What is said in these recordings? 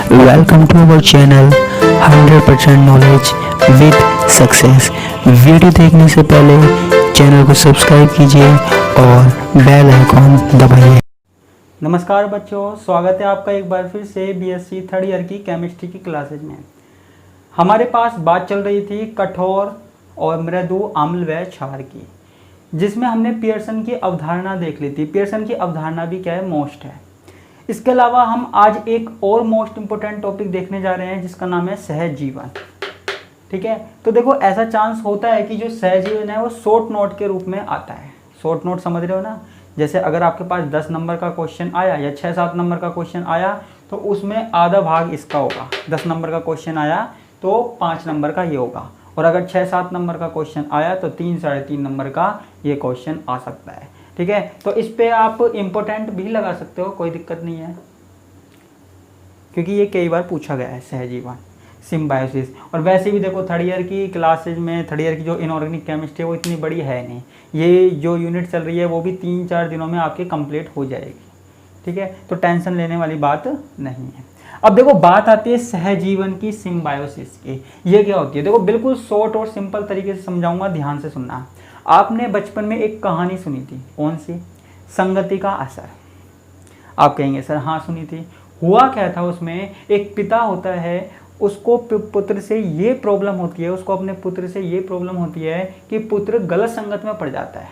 Welcome to our channel 100% knowledge with success. Video देखने से पहले चैनल को सब्सक्राइब कीजिए और बेल आइकॉन दबाइए। नमस्कार बच्चों, स्वागत है आपका एक बार फिर से बीएससी थर्ड ईयर की केमिस्ट्री की क्लासेज में। हमारे पास बात चल रही थी कठोर और मृदु अम्ल व क्षार की, जिसमें हमने पियर्सन की अवधारणा देख ली थी। पियर्सन की अवधारणा भी क्या है, मोस्ट है। इसके अलावा हम आज एक और मोस्ट इंपोर्टेंट टॉपिक देखने जा रहे हैं जिसका नाम है सहजीवन। ठीक है, तो देखो ऐसा चांस होता है कि जो सहजीवन है वो शॉर्ट नोट के रूप में आता है। शॉर्ट नोट समझ रहे हो ना, जैसे अगर आपके पास 10 नंबर का क्वेश्चन आया या 6-7 नंबर का क्वेश्चन आया तो उसमें आधा भाग इसका होगा। 10 नंबर का क्वेश्चन आया तो 5 नंबर का ये होगा, और अगर 6-7 नंबर का क्वेश्चन आया तो 3-3.5 नंबर का ये क्वेश्चन आ सकता है। ठीक है, तो इस पे आप इम्पोर्टेंट भी लगा सकते हो, कोई दिक्कत नहीं है, क्योंकि ये कई बार पूछा गया है सहजीवन, सिम्बायोसिस। और वैसे भी देखो थर्ड ईयर की क्लासेज में, थर्ड ईयर की जो इनऑर्गेनिक केमिस्ट्री है वो इतनी बड़ी है नहीं। ये जो यूनिट चल रही है वो भी 3-4 दिनों में आपके कंप्लीट हो जाएगी। ठीक है, तो टेंशन लेने वाली बात नहीं है। अब देखो बात आती है सहजीवन की, सिम्बायोसिस की। ये क्या होती है, देखो बिल्कुल शॉर्ट और सिंपल तरीके से समझाऊंगा, ध्यान से सुनना। आपने बचपन में एक कहानी सुनी थी, कौन सी, संगति का असर। आप कहेंगे सर हाँ सुनी थी। हुआ क्या था, उसमें एक पिता होता है, उसको पुत्र से ये प्रॉब्लम होती है, उसको अपने पुत्र से ये प्रॉब्लम होती है कि पुत्र गलत संगत में पड़ जाता है।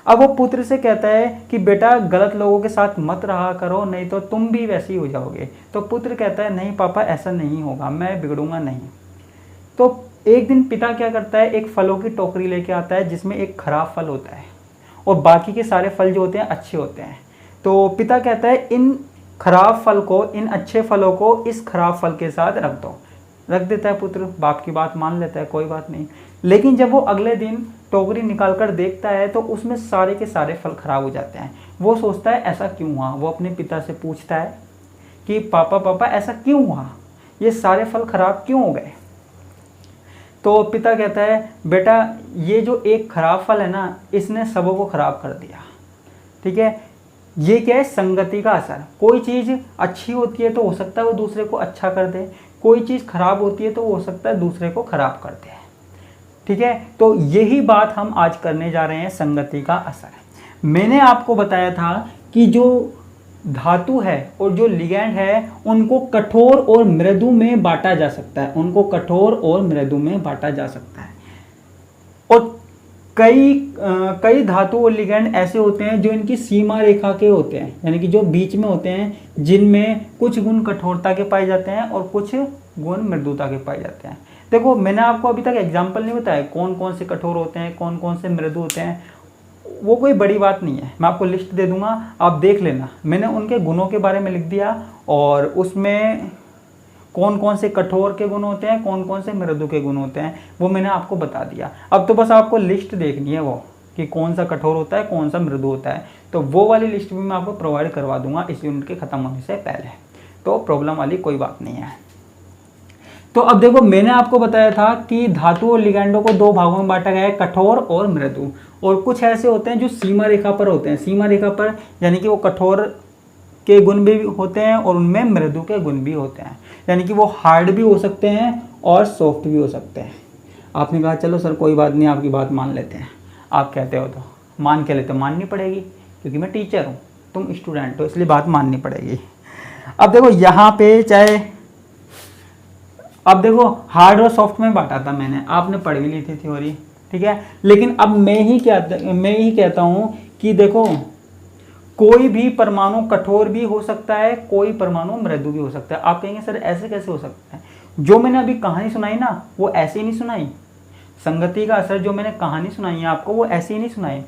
अब वो पुत्र से कहता है कि बेटा गलत लोगों के साथ मत रहा करो, नहीं तो तुम भी वैसे ही हो जाओगे। तो पुत्र कहता है नहीं पापा ऐसा नहीं होगा, मैं बिगड़ूंगा नहीं। तो एक दिन पिता क्या करता है, एक फलों की टोकरी लेके आता है जिसमें एक खराब फल होता है और बाकी के सारे फल जो होते हैं अच्छे होते हैं। तो पिता कहता है इन खराब फल को, इन अच्छे फलों को इस खराब फल के साथ रख दो। रख देता है पुत्र, बाप की बात मान लेता है, कोई बात नहीं। लेकिन जब वो अगले दिन टोकरी निकाल कर देखता है तो उसमें सारे के सारे फल खराब हो जाते हैं। वो सोचता है ऐसा क्यों हुआ। वो अपने पिता से पूछता है कि पापा ऐसा क्यों हुआ, ये सारे फल खराब क्यों हो गए। तो पिता कहता है बेटा ये जो एक खराब फल है ना, इसने सबों को खराब कर दिया। ठीक है, ये क्या है, संगति का असर। कोई चीज़ अच्छी होती है तो हो सकता है वो दूसरे को अच्छा कर दे, कोई चीज़ खराब होती है तो हो सकता है दूसरे को खराब कर दे। ठीक है, तो यही बात हम आज करने जा रहे हैं, संगति का असर। मैंने आपको बताया था कि जो धातु है और जो लिगैंड है उनको कठोर और मृदु में बांटा जा सकता है, उनको कठोर और मृदु में बांटा जा सकता है। और कई धातु और लिगैंड ऐसे होते हैं जो इनकी सीमा रेखा के होते हैं, यानी कि जो बीच में होते हैं, जिनमें कुछ गुण कठोरता के पाए जाते हैं और कुछ गुण मृदुता के पाए जाते हैं। देखो मैंने आपको अभी तक एग्जाम्पल नहीं बताया कौन कौन से कठोर होते हैं, कौन कौन से मृदु होते हैं। वो कोई बड़ी बात नहीं है, मैं आपको लिस्ट दे दूंगा, आप देख लेना। मैंने उनके गुणों के बारे में लिख दिया और उसमें कौन कौन से कठोर के गुण होते हैं, कौन कौन से मृदु के गुण होते हैं, वो मैंने आपको बता दिया। अब तो बस आपको लिस्ट देखनी है वो कि कौन सा कठोर होता है, कौन सा मृदु होता है। तो वो वाली लिस्ट भी मैं आपको प्रोवाइड करवा दूंगा इस यूनिट के ख़त्म होने से पहले, तो प्रॉब्लम वाली कोई बात नहीं है। तो अब देखो मैंने आपको बताया था कि धातु और लिगैंडों को 2 भागों में बांटा गया है, कठोर और मृदु। और कुछ ऐसे होते हैं जो सीमा रेखा पर होते हैं। सीमा रेखा पर यानी कि वो कठोर के गुण भी होते हैं और उनमें मृदु के गुण भी होते हैं, यानी कि वो हार्ड भी हो सकते हैं और सॉफ्ट भी हो सकते हैं। आपने कहा चलो सर कोई बात नहीं, आपकी बात मान लेते हैं। आप कहते हो तो मान के लेते, माननी पड़ेगी क्योंकि मैं टीचर हूँ, तुम स्टूडेंट हो, इसलिए बात माननी पड़ेगी। अब देखो यहाँ पे चाहे, अब देखो हार्ड और सॉफ्ट में बांटा था मैंने, आपने पढ़ भी ली थी थ्योरी। ठीक है, लेकिन अब मैं ही कहता हूँ कि देखो कोई भी परमाणु कठोर भी हो सकता है, कोई परमाणु मृदु भी हो सकता है। आप कहेंगे सर ऐसे कैसे हो सकता है, जो मैंने अभी कहानी सुनाई ना वो ऐसे ही नहीं सुनाई। संगति का असर जो मैंने कहानी सुनाई है आपको वो ऐसे ही नहीं सुनाई,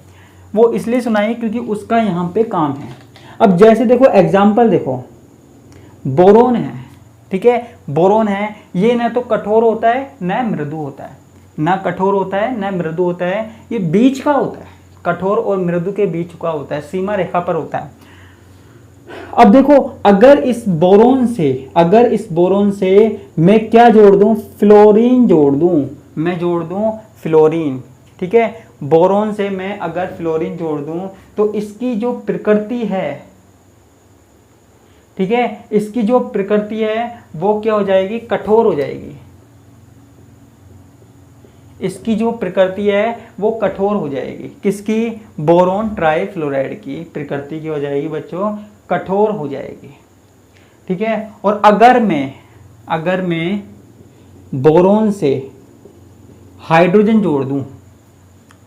वो इसलिए सुनाई क्योंकि उसका यहाँ पे काम है। अब जैसे देखो एग्जाम्पल देखो, बोरोन है। ठीक है, बोरोन है, ये न तो कठोर होता है न मृदु होता है, ना कठोर होता है न मृदु होता है, ये बीच का होता है, कठोर और मृदु के बीच का होता है, सीमा रेखा पर होता है। अब देखो अगर इस बोरोन से मैं क्या जोड़ दूं, फ्लोरीन जोड़ दूं, मैं जोड़ दूं फ्लोरीन। ठीक है, बोरोन से मैं अगर फ्लोरीन जोड़ दूं तो इसकी जो प्रकृति है ठीक है, इसकी जो प्रकृति है वो क्या हो जाएगी, कठोर हो जाएगी। इसकी जो प्रकृति है वो कठोर हो जाएगी। किसकी, बोरोन ट्राइफ्लोराइड की प्रकृति की हो जाएगी बच्चों, कठोर हो जाएगी। ठीक है, और अगर मैं बोरोन से हाइड्रोजन जोड़ दूं,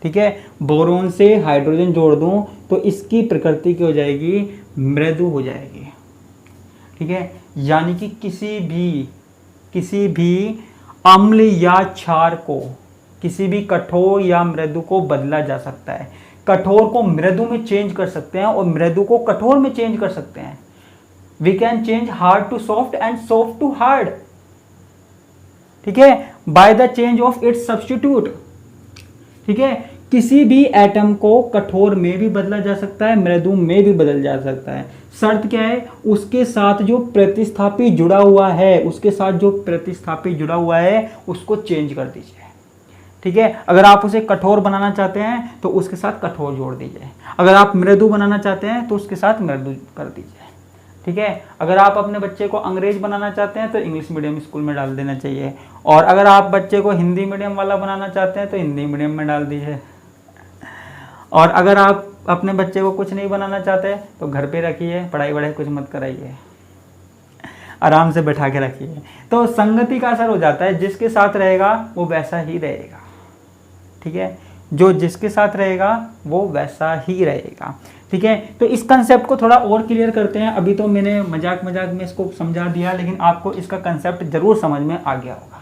ठीक है, बोरोन से हाइड्रोजन जोड़ दूं तो इसकी प्रकृति की हो जाएगी, मृदु हो जाएगी। ठीक है, यानी कि किसी भी अम्ल या क्षार को, किसी भी कठोर या मृदु को बदला जा सकता है। कठोर को मृदु में चेंज कर सकते हैं और मृदु को कठोर में चेंज कर सकते हैं। We can change hard to soft and soft to hard, ठीक है, by the change of its substitute. ठीक है, किसी भी एटम को कठोर में भी बदला जा सकता है, मृदु में भी बदल जा सकता है। शर्त क्या है, उसके साथ जो प्रतिस्थापी जुड़ा हुआ है, उसको चेंज कर दीजिए। ठीक है, अगर आप उसे कठोर बनाना चाहते हैं तो उसके साथ कठोर जोड़ दीजिए, अगर आप मृदु बनाना चाहते हैं तो उसके साथ मृदु कर दीजिए। ठीक है, अगर आप अपने बच्चे को अंग्रेज बनाना चाहते हैं तो इंग्लिश मीडियम स्कूल में डाल देना चाहिए, और अगर आप बच्चे को हिंदी मीडियम वाला बनाना चाहते हैं तो हिंदी मीडियम में डाल दीजिए, और अगर आप अपने बच्चे को कुछ नहीं बनाना चाहते तो घर पे रखिए, पढ़ाई वढ़ाई कुछ मत कराइए, आराम से बैठा के रखिए। तो संगति का असर हो जाता है, जिसके साथ रहेगा वो वैसा ही रहेगा। ठीक है, जो जिसके साथ रहेगा वो वैसा ही रहेगा। ठीक है, तो इस कंसेप्ट को थोड़ा और क्लियर करते हैं। अभी तो मैंने मजाक में इसको समझा दिया, लेकिन आपको इसका कंसेप्ट जरूर समझ में आ गया होगा।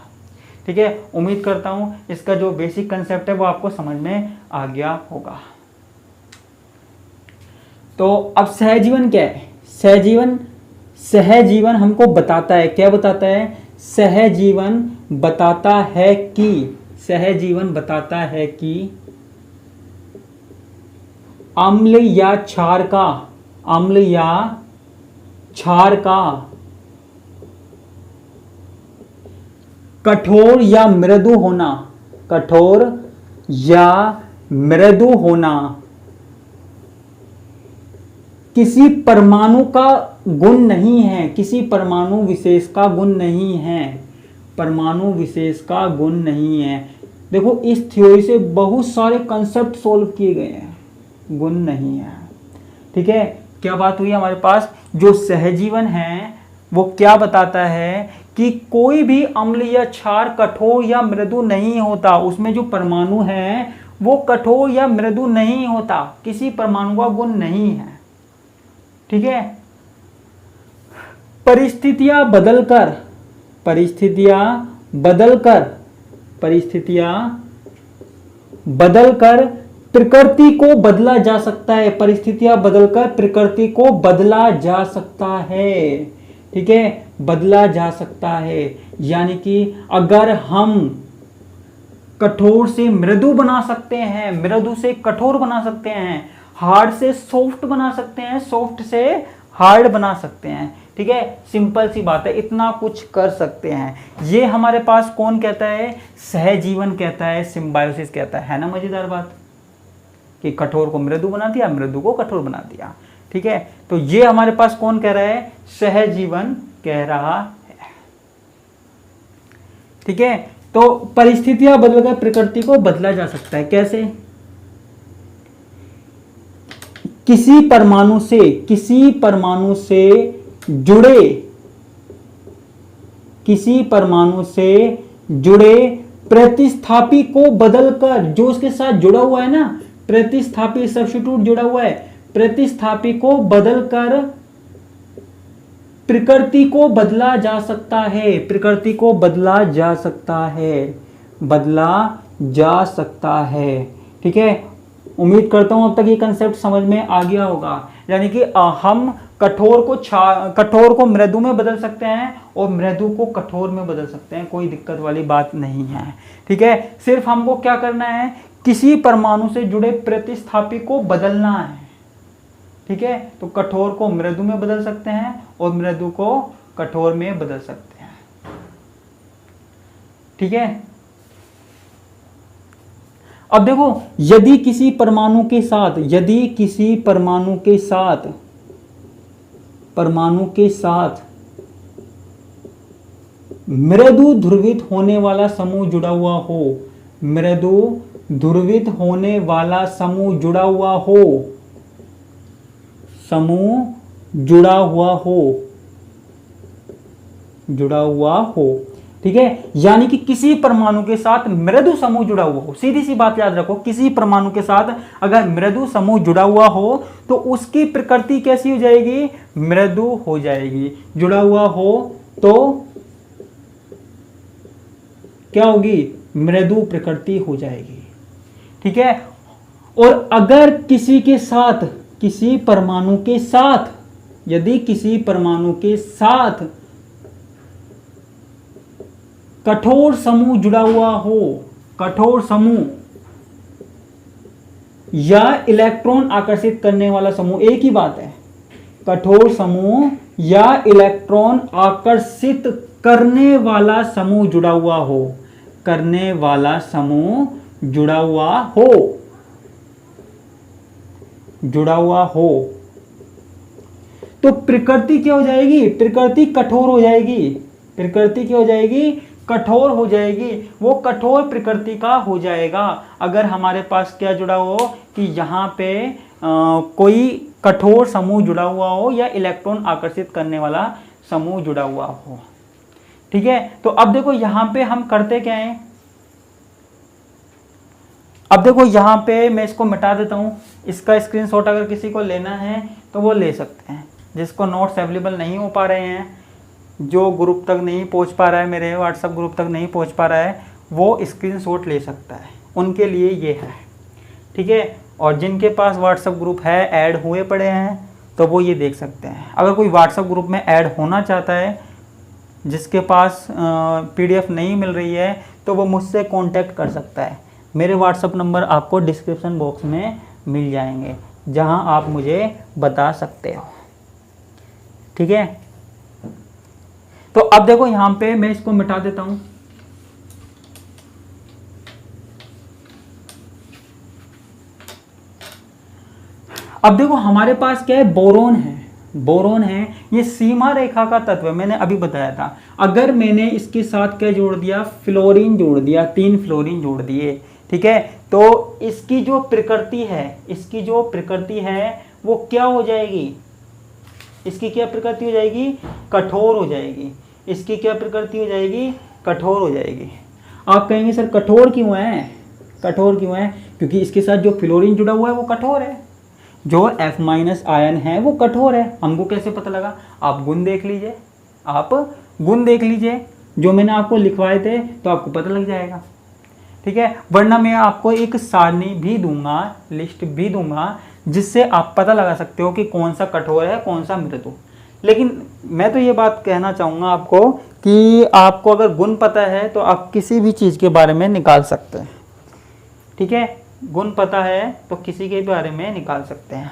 ठीक है, उम्मीद करता हूं इसका जो बेसिक कंसेप्ट है वो आपको समझ में आ गया होगा। तो अब सहजीवन क्या है, सहजीवन हमको बताता है, क्या बताता है, सहजीवन बताता है कि अम्ल या क्षार का कठोर या मृदु होना किसी परमाणु का गुण नहीं है, किसी परमाणु विशेष का गुण नहीं है। देखो, इस थ्योरी से बहुत सारे कंसेप्ट सोल्व किए गए हैं, गुण नहीं है। ठीक है, क्या बात हुई हमारे पास, जो सहजीवन है वो क्या बताता है कि कोई भी अम्ल या क्षार कठोर या मृदु नहीं होता, उसमें जो परमाणु है वो कठोर या मृदु नहीं होता, किसी परमाणु का गुण नहीं है। ठीक है, परिस्थितियां बदलकर प्रकृति को बदला जा सकता है, परिस्थितियां बदलकर प्रकृति को बदला जा सकता है। ठीक है, बदला जा सकता है, यानी कि अगर हम कठोर से मृदु बना सकते हैं, मृदु से कठोर बना सकते हैं, हार्ड से सॉफ्ट बना सकते हैं, सॉफ्ट से हार्ड बना सकते हैं। ठीक है, सिंपल सी बात है, इतना कुछ कर सकते हैं। ये हमारे पास कौन कहता है, सहजीवन कहता है, सिम्बायोसिस कहता है ना। मजेदार बात कि कठोर को मृदु बना दिया, मृदु को कठोर बना दिया। ठीक है, तो ये हमारे पास कौन कह रहा है, सहजीवन कह रहा है। ठीक है, तो परिस्थितियां बदलकर प्रकृति को बदला जा सकता है। कैसे, किसी परमाणु से जुड़े प्रतिस्थापी को बदलकर, जो उसके साथ जुड़ा हुआ है ना, प्रतिस्थापी सब्स्टिट्यूट जुड़ा हुआ है, प्रतिस्थापी को बदलकर प्रकृति को बदला जा सकता है, बदला जा सकता है। ठीक है, उम्मीद करता हूं अब तक ये कंसेप्ट समझ में आ गया होगा। यानी कि हम कठोर को मृदु में बदल सकते हैं और मृदु को कठोर में बदल सकते हैं, कोई दिक्कत वाली बात नहीं है। ठीक है, सिर्फ हमको क्या करना है, किसी परमाणु से जुड़े प्रतिस्थापी को बदलना है। ठीक है, तो कठोर को मृदु में बदल सकते हैं और मृदु को कठोर में बदल सकते हैं। ठीक है, अब देखो, यदि किसी परमाणु के साथ परमाणु के साथ मृदु ध्रुवित होने वाला समूह जुड़ा हुआ हो, मृदु ध्रुवित होने वाला समूह जुड़ा हुआ हो, समूह जुड़ा हुआ हो, जुड़ा हुआ हो, ठीक है। यानी कि किसी परमाणु के साथ मृदु समूह जुड़ा हुआ हो, सीधी सी बात याद रखो, किसी परमाणु के साथ अगर मृदु समूह जुड़ा हुआ हो तो उसकी प्रकृति कैसी हो जाएगी, मृदु हो जाएगी। जुड़ा हुआ हो तो क्या होगी, मृदु प्रकृति हो जाएगी, ठीक है। और अगर किसी के साथ, किसी परमाणु के साथ, यदि किसी परमाणु के साथ कठोर समूह जुड़ा हुआ हो, कठोर समूह या इलेक्ट्रॉन आकर्षित करने वाला समूह, एक ही बात है, कठोर समूह या इलेक्ट्रॉन आकर्षित करने वाला समूह जुड़ा हुआ हो, करने वाला समूह जुड़ा हुआ हो, जुड़ा हुआ हो, तो प्रकृति क्या हो जाएगी, प्रकृति कठोर हो जाएगी, प्रकृति क्या हो जाएगी, कठोर हो जाएगी। वो कठोर प्रकृति का हो जाएगा अगर हमारे पास क्या जुड़ा हो कि यहाँ पे कोई कठोर समूह जुड़ा हुआ हो या इलेक्ट्रॉन आकर्षित करने वाला समूह जुड़ा हुआ हो, ठीक है। तो अब देखो यहाँ पे हम करते क्या हैं, अब देखो यहाँ पे मैं इसको मिटा देता हूँ, इसका स्क्रीनशॉट अगर किसी को लेना है तो वो ले सकते हैं, जिसको नोट्स अवेलेबल नहीं हो पा रहे हैं, जो ग्रुप तक नहीं पहुंच पा रहा है, मेरे व्हाट्सएप ग्रुप तक नहीं पहुंच पा रहा है, वो स्क्रीनशॉट ले सकता है, उनके लिए ये है, ठीक है। और जिनके पास व्हाट्सएप ग्रुप है, ऐड हुए पड़े हैं, तो वो ये देख सकते हैं। अगर कोई व्हाट्सएप ग्रुप में ऐड होना चाहता है, जिसके पास PDF नहीं मिल रही है, तो वो मुझसे कांटेक्ट कर सकता है। मेरे व्हाट्सएप नंबर आपको डिस्क्रिप्शन बॉक्स में मिल जाएंगे, जहां आप मुझे बता सकते हो, ठीक है। तो अब देखो यहां पे मैं इसको मिटा देता हूं, अब देखो हमारे पास क्या है, बोरोन है, बोरोन है, ये सीमा रेखा का तत्व है, मैंने अभी बताया था। अगर मैंने इसके साथ क्या जोड़ दिया, फ्लोरीन जोड़ दिया, 3 फ्लोरीन जोड़ दिए, ठीक है, तो इसकी जो प्रकृति है, इसकी जो प्रकृति है वो क्या हो जाएगी, इसकी क्या प्रकृति हो जाएगी, कठोर हो जाएगी। इसकी क्या प्रकृति हो जाएगी, कठोर हो जाएगी। आप कहेंगे सर कठोर क्यों है, कठोर क्यों है, क्योंकि इसके साथ जो फ्लोरीन जुड़ा हुआ है वो कठोर है, जो F- आयन है वो कठोर है। हमको कैसे पता लगा, आप गुण देख लीजिए, आप गुण देख लीजिए, जो मैंने आपको लिखवाए थे, तो आपको पता लग जाएगा, ठीक है। वरना मैं आपको एक सारणी भी दूंगा, लिस्ट भी दूंगा, जिससे आप पता लगा सकते हो कि कौन सा कठोर है, कौन सा मृदु। लेकिन मैं तो ये बात कहना चाहूँगा आपको कि आपको अगर गुण पता है तो आप किसी भी चीज़ के बारे में निकाल सकते हैं, ठीक है। गुण पता है तो किसी के बारे में निकाल सकते हैं।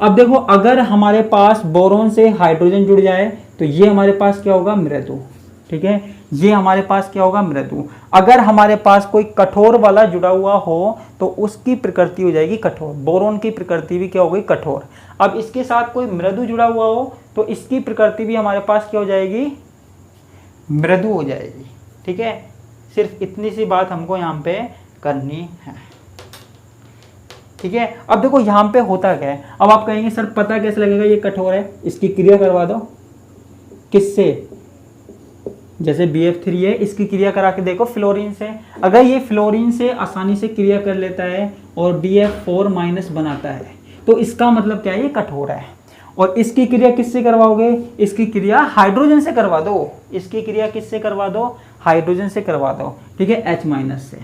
अब देखो अगर हमारे पास बोरोन से हाइड्रोजन जुड़ जाए तो ये हमारे पास क्या होगा, मृदु, ठीक है, ये हमारे पास क्या होगा, मृदु। अगर हमारे पास कोई कठोर वाला जुड़ा हुआ हो तो उसकी प्रकृति हो जाएगी कठोर, बोरोन की प्रकृति भी क्या हो गई, कठोर। अब इसके साथ कोई मृदु जुड़ा हुआ हो तो इसकी प्रकृति भी हमारे पास क्या हो जाएगी, मृदु हो जाएगी, ठीक है। सिर्फ इतनी सी बात हमको यहाँ पे करनी है, ठीक है। अब देखो यहाँ पे होता क्या है, अब आप कहेंगे सर पता कैसे लगेगा ये कठोर है, इसकी क्रिया करवा दो, किससे, जैसे BF3 है, इसकी क्रिया करा के देखो फ्लोरीन से। अगर ये फ्लोरीन से आसानी से क्रिया कर लेता है और BF4- बनाता है तो इसका मतलब क्या है, ये कठोर है। और इसकी क्रिया किससे करवाओगे, इसकी क्रिया हाइड्रोजन से करवा दो, इसकी क्रिया किससे करवा दो, हाइड्रोजन से करवा दो, ठीक है, H- से।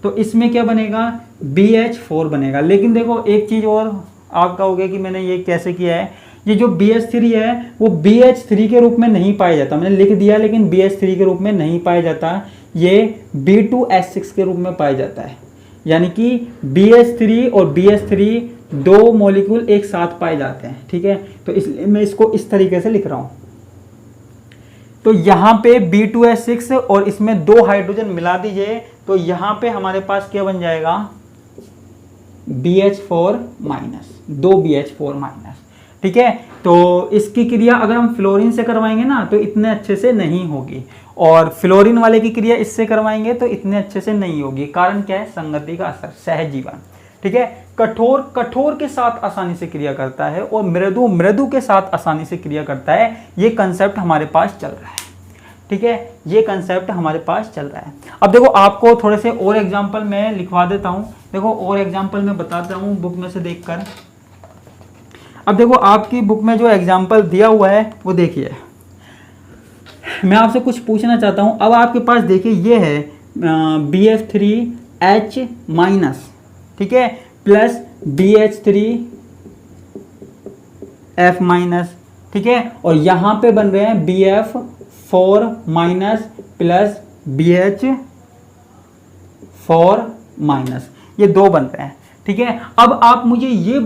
तो इसमें क्या बनेगा, BH4 बनेगा। लेकिन देखो एक चीज़ और आप कहोगे कि मैंने ये कैसे किया है, ये जो BH3 है वो BH3 के रूप में नहीं पाया जाता, मैंने लिख दिया, लेकिन BH3 के रूप में नहीं पाया जाता, ये B2S6 के रूप में पाया जाता है। यानी कि BH3 और BH3 दो मॉलिक्यूल एक साथ पाए जाते हैं, ठीक है। तो इसलिए मैं इसको इस तरीके से लिख रहा हूँ। तो यहाँ पे B2S6 और इसमें 2 हाइड्रोजन मिला दीजिए तो यहाँ पे हमारे पास क्या बन जाएगा, BH4-, 2 BH4-, ठीक है। तो इसकी क्रिया अगर हम फ्लोरीन से करवाएंगे ना तो इतने अच्छे से नहीं होगी, और फ्लोरीन वाले की क्रिया इससे करवाएंगे तो इतने अच्छे से नहीं होगी। कारण क्या है? संगति का असर, सहजीवन। ठीक है। कठोर कठोर के साथ आसानी से क्रिया करता है और मृदु मृदु के साथ आसानी से क्रिया करता है। ये कंसेप्ट हमारे पास चल रहा है। ठीक है, ये कंसेप्ट हमारे पास चल रहा है। अब देखो आपको थोड़े से और एग्जांपल मैं लिखवा देता हूं। देखो और एग्जांपल मैं बताता हूं बुक में से देखकर। अब देखो आपकी बुक में जो एग्जांपल दिया हुआ है वो देखिए, मैं आपसे कुछ पूछना चाहता हूं। अब आपके पास देखिए ये है BF3H माइनस, ठीक है, प्लस BH3F माइनस, ठीक है, और यहां पे बन रहे हैं BF4 minus plus BH4 minus, ये दो बन रहे हैं। ठीक है। अब आप मुझे ये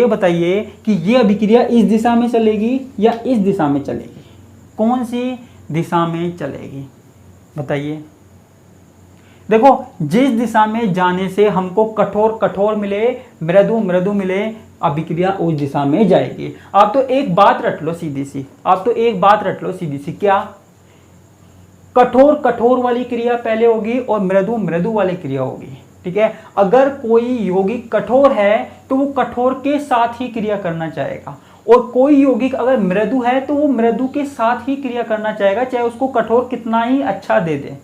बताइए कि ये अभिक्रिया इस दिशा में चलेगी या इस दिशा में चलेगी? कौन सी दिशा में चलेगी बताइए? देखो जिस दिशा में जाने से हमको कठोर कठोर मिले, मृदु मृदु मिले, अभिक्रिया उस दिशा में जाएगी। आप तो एक बात रट लो सीधी सी, क्या? कठोर कठोर वाली क्रिया पहले होगी और मृदु मृदु वाली क्रिया होगी। ठीक है। अगर कोई यौगिक कठोर है तो वो कठोर के साथ ही क्रिया करना चाहेगा, और कोई यौगिक अगर मृदु है तो वो मृदु के साथ ही क्रिया करना चाहेगा, चाहे उसको कठोर कितना ही अच्छा दे दे।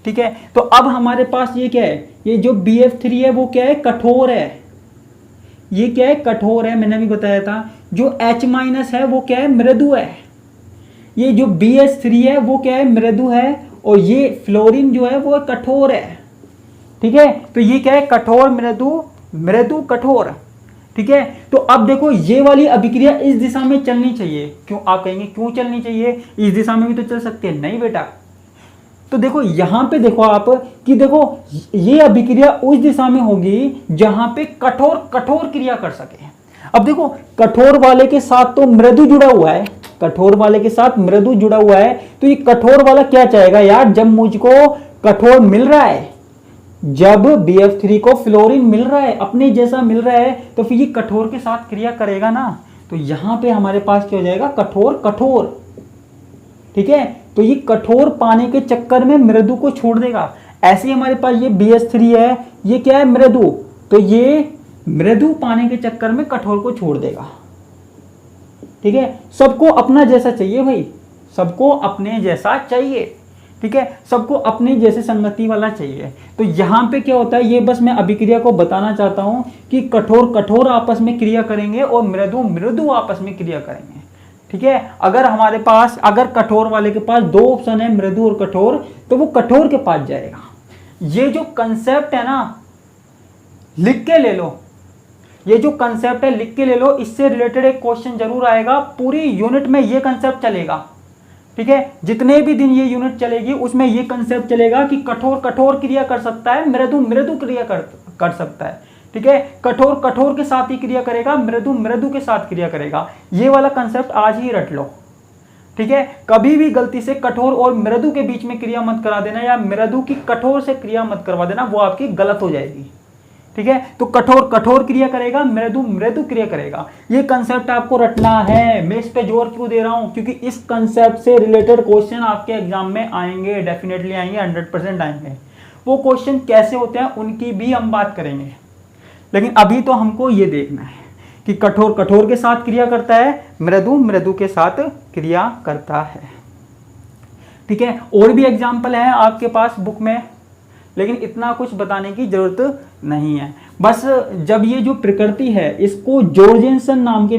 ठीक है। तो अब हमारे पास ये क्या है? ये जो BF3 है वो क्या है? कठोर है। ये क्या है? कठोर है। मैंने भी बताया था। जो H माइनस है वो क्या है? मृदु है। ये जो BH3 है वो क्या है? मृदु है। और ये फ्लोरीन जो है वो कठोर है। ठीक है। तो ये क्या है? कठोर मृदु मृदु कठोर। ठीक है। तो अब देखो ये वाली अभिक्रिया इस दिशा में चलनी चाहिए। क्यों? आप कहेंगे क्यों चलनी चाहिए? इस दिशा में भी तो चल सकते हैं। नहीं बेटा। तो देखो यहां पे देखो आप कि देखो ये अभिक्रिया उस दिशा में होगी जहां पे कठोर कठोर क्रिया कर सके। अब देखो कठोर वाले के साथ तो मृदु जुड़ा हुआ है, कठोर वाले के साथ मृदु जुड़ा हुआ है, तो ये कठोर वाला क्या चाहेगा यार? जब मुझको कठोर मिल रहा है, जब BF3 को फ्लोरीन मिल रहा है, अपने जैसा मिल रहा है, तो फिर ये कठोर के साथ क्रिया करेगा ना। तो यहां पे हमारे पास क्या हो जाएगा? कठोर कठोर। ठीक है। तो ये कठोर पाने के चक्कर में मृदु को छोड़ देगा। ऐसे ही हमारे पास ये BH3 है, ये क्या है? मृदु। तो ये मृदु पाने के चक्कर में कठोर को छोड़ देगा। ठीक है। सबको अपना जैसा चाहिए भाई, सबको अपने जैसा चाहिए। ठीक है। सबको अपने जैसे संगति वाला चाहिए। तो यहां पे क्या होता है? ये बस मैं अभिक्रिया को बताना चाहता हूं कि कठोर कठोर आपस में क्रिया करेंगे और मृदु मृदु आपस में क्रिया करेंगे। ठीक है। अगर हमारे पास अगर कठोर वाले के पास दो ऑप्शन है, मृदु और कठोर, तो वो कठोर के पास जाएगा। ये जो कंसेप्ट है ना, लिख के ले लो। ये जो कंसेप्ट है लिख के ले लो। इससे रिलेटेड एक क्वेश्चन जरूर आएगा। पूरी यूनिट में ये कंसेप्ट चलेगा। ठीक है। जितने भी दिन ये यूनिट चलेगी उसमें ये कंसेप्ट चलेगा कि कठोर कठोर क्रिया कर सकता है, मृदु मृदु क्रिया कर सकता है। ठीक है। कठोर कठोर के साथ ही क्रिया करेगा, मृदु मृदु के साथ क्रिया करेगा। ये वाला कंसेप्ट आज ही रट लो। ठीक है। कभी भी गलती से कठोर और मृदु के बीच में क्रिया मत करा देना, या मृदु की कठोर से क्रिया मत करवा देना, वो आपकी गलत हो जाएगी। ठीक है। तो कठोर कठोर क्रिया करेगा, मृदु मृदु क्रिया करेगा। ये कंसेप्ट आपको रटना है। मैं इस पे जोर क्यों दे रहा हूं? क्योंकि इस कंसेप्ट से रिलेटेड क्वेश्चन आपके एग्जाम में आएंगे, डेफिनेटली आएंगे, 100% आएंगे। वो क्वेश्चन कैसे होते हैं उनकी भी हम बात करेंगे, लेकिन अभी तो हमको ये देखना है कि कठोर कठोर के साथ क्रिया करता है, मृदु मृदु के साथ क्रिया करता है। ठीक है। और भी एग्जाम्पल है आपके पास बुक में, लेकिन इतना कुछ बताने की जरूरत नहीं है। बस जब ये जो प्रकृति है इसको जॉर्जेनसन नाम के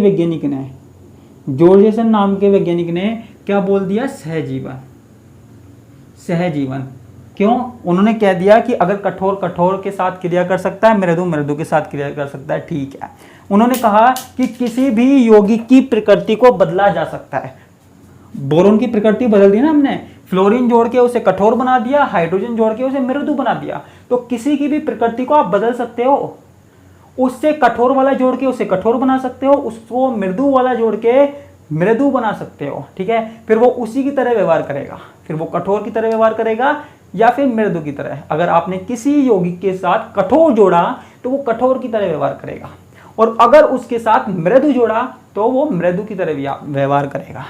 वैज्ञानिक ने क्या बोल दिया? सहजीवन। सहजीवन। क्यों? उन्होंने कह दिया कि अगर कठोर कठोर के साथ क्रिया कर सकता है, मृदु मृदु के साथ क्रिया कर सकता है। ठीक है। उन्होंने कहा कि किसी भी यौगिक की प्रकृति को बदला जा सकता है। बोरोन की प्रकृति बदल दी ना हमने, फ्लोरीन जोड़ के उसे कठोर बना दिया, हाइड्रोजन जोड़ के उसे मृदु बना दिया। तो किसी की भी प्रकृति को आप बदल सकते हो। उससे कठोर वाला जोड़ के उसे कठोर बना सकते हो, उसको मृदु वाला जोड़ के मृदु बना सकते हो। ठीक है। फिर वो उसी की तरह व्यवहार करेगा, फिर वो कठोर की तरह व्यवहार करेगा या फिर मृदु की तरह। अगर आपने किसी यौगिक के साथ कठोर जोड़ा तो वो कठोर की तरह व्यवहार करेगा, और अगर उसके साथ मृदु जोड़ा तो वो मृदु की तरह व्यवहार करेगा।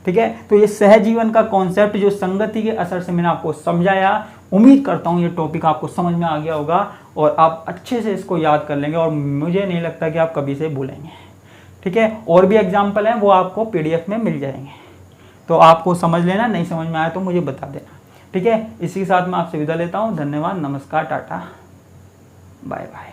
ठीक है, तो ये सहजीवन का कॉन्सेप्ट जो संगति के असर से मैंने आपको समझाया, उम्मीद करता हूँ ये टॉपिक आपको समझ में आ गया होगा और आप अच्छे से इसको याद कर लेंगे और मुझे नहीं लगता कि आप कभी से भूलेंगे। ठीक है, और भी एग्जाम्पल हैं वो आपको PDF में मिल जाएंगे, तो आपको समझ लेना, नहीं समझ में आया तो मुझे बता देना। ठीक है, इसी के साथ मैं आपसे विदा लेता हूँ। धन्यवाद, नमस्कार, टाटा, बाय बाय।